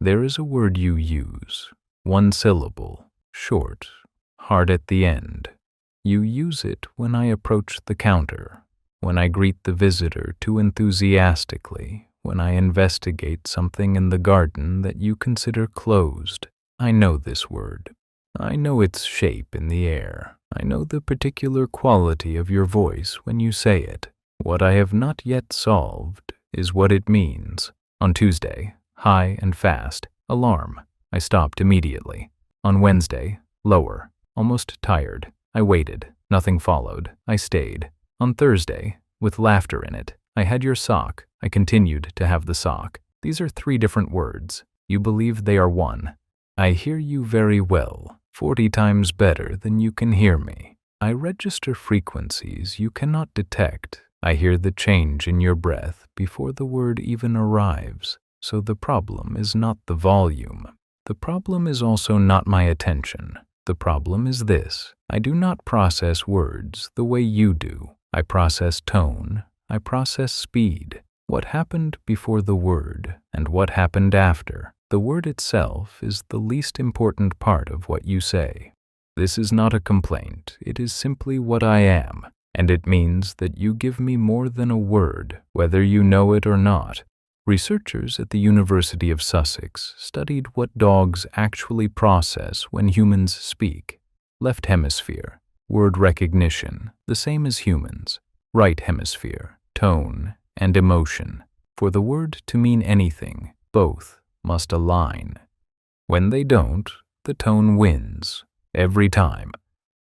There is a word you use, one syllable, short, hard at the end. You use it when I approach the counter, when I greet the visitor too enthusiastically, when I investigate something in the garden that you consider closed. I know this word. I know its shape in the air. I know the particular quality of your voice when you say it. What I have not yet solved is what it means. On Tuesday, high and fast, alarm. I stopped immediately. On Wednesday, lower, almost tired. I waited. Nothing followed. I stayed. On Thursday, with laughter in it, I had your sock. I continued to have the sock. These are 3 different words. You believe they are one. I hear you very well, 40 times better than you can hear me. I register frequencies you cannot detect. I hear the change in your breath before the word even arrives. So the problem is not the volume. The problem is also not my attention. The problem is this: I do not process words the way you do. I process tone. I process speed. What happened before the word and what happened after. The word itself is the least important part of what you say. This is not a complaint. It is simply what I am, and it means that you give me more than a word, whether you know it or not. Researchers at the University of Sussex studied what dogs actually process when humans speak. Left hemisphere, word recognition, the same as humans. Right hemisphere, tone and emotion. For the word to mean anything, both must align. When they don't, the tone wins, every time.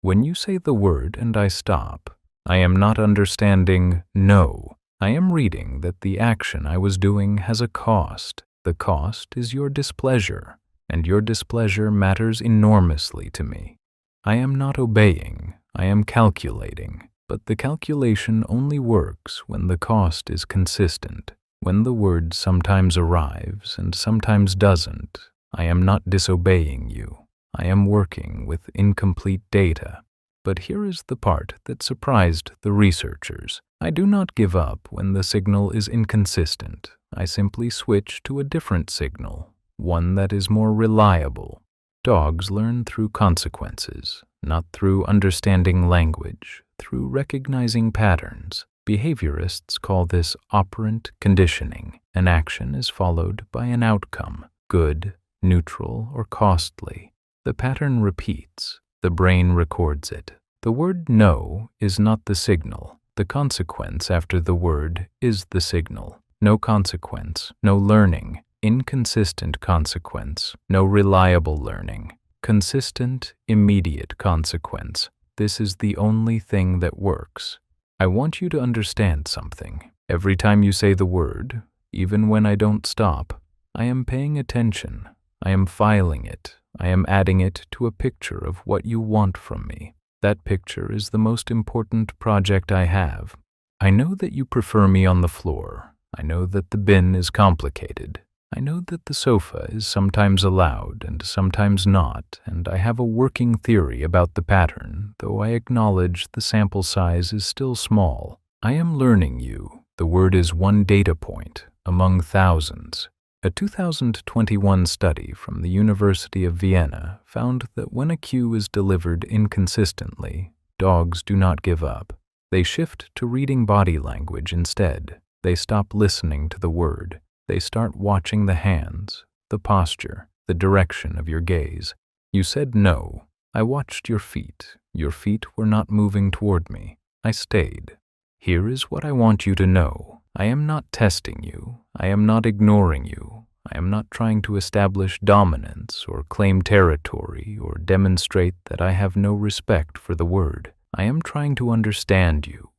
When you say the word and I stop, I am not understanding no. I am reading that the action I was doing has a cost. The cost is your displeasure, and your displeasure matters enormously to me. I am not obeying, I am calculating, but the calculation only works when the cost is consistent. When the word sometimes arrives and sometimes doesn't, I am not disobeying you. I am working with incomplete data. But here is the part that surprised the researchers. I do not give up when the signal is inconsistent. I simply switch to a different signal, one that is more reliable. Dogs learn through consequences, not through understanding language, through recognizing patterns. Behaviorists call this operant conditioning. An action is followed by an outcome, good, neutral, or costly. The pattern repeats. The brain records it. The word no is not the signal. The consequence after the word is the signal. No consequence, no learning. Inconsistent consequence, no reliable learning. Consistent, immediate consequence. This is the only thing that works. I want you to understand something. Every time you say the word, even when I don't stop, I am paying attention. I am filing it. I am adding it to a picture of what you want from me. That picture is the most important project I have. I know that you prefer me on the floor. I know that the bin is complicated. I know that the sofa is sometimes allowed and sometimes not, and I have a working theory about the pattern, though I acknowledge the sample size is still small. I am learning you. The word is one data point among thousands. A 2021 study from the University of Vienna found that when a cue is delivered inconsistently, dogs do not give up. They shift to reading body language instead. They stop listening to the word. They start watching the hands, the posture, the direction of your gaze. You said no. I watched your feet. Your feet were not moving toward me. I stayed. Here is what I want you to know. I am not testing you. I am not ignoring you. I am not trying to establish dominance or claim territory or demonstrate that I have no respect for the word. I am trying to understand you.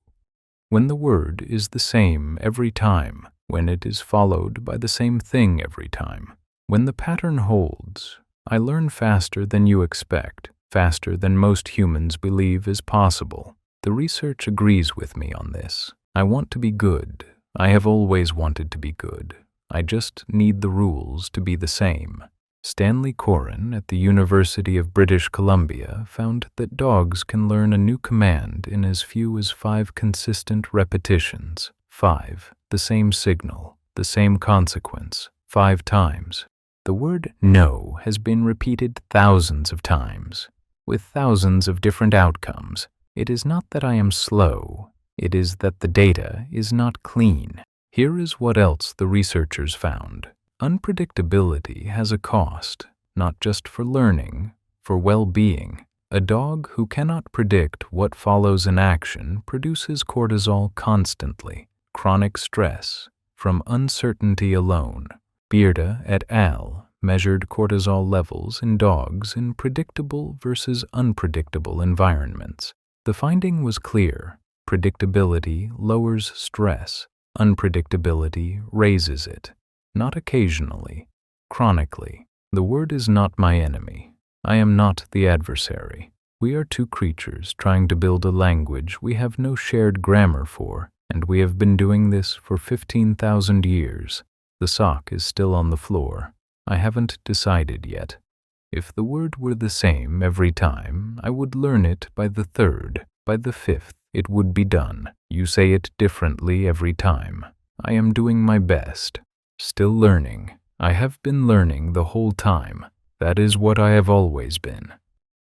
When the word is the same every time, when it is followed by the same thing every time, when the pattern holds, I learn faster than you expect, faster than most humans believe is possible. The research agrees with me on this. I want to be good. I have always wanted to be good. I just need the rules to be the same. Stanley Coren at the University of British Columbia found that dogs can learn a new command in as few as 5 consistent repetitions. 5, the same signal, the same consequence, 5 times. The word no has been repeated thousands of times, with thousands of different outcomes. It is not that I am slow, it is that the data is not clean. Here is what else the researchers found. Unpredictability has a cost, not just for learning, for well-being. A dog who cannot predict what follows an action produces cortisol constantly, chronic stress, from uncertainty alone. Bearda et al. Measured cortisol levels in dogs in predictable versus unpredictable environments. The finding was clear. Predictability lowers stress. Unpredictability raises it. Not occasionally, chronically. The word is not my enemy. I am not the adversary. We are two creatures trying to build a language we have no shared grammar for, and we have been doing this for 15,000 years. The sock is still on the floor. I haven't decided yet. If the word were the same every time, I would learn it by the third. By the fifth, it would be done. You say it differently every time. I am doing my best. Still learning. I have been learning the whole time. That is what I have always been.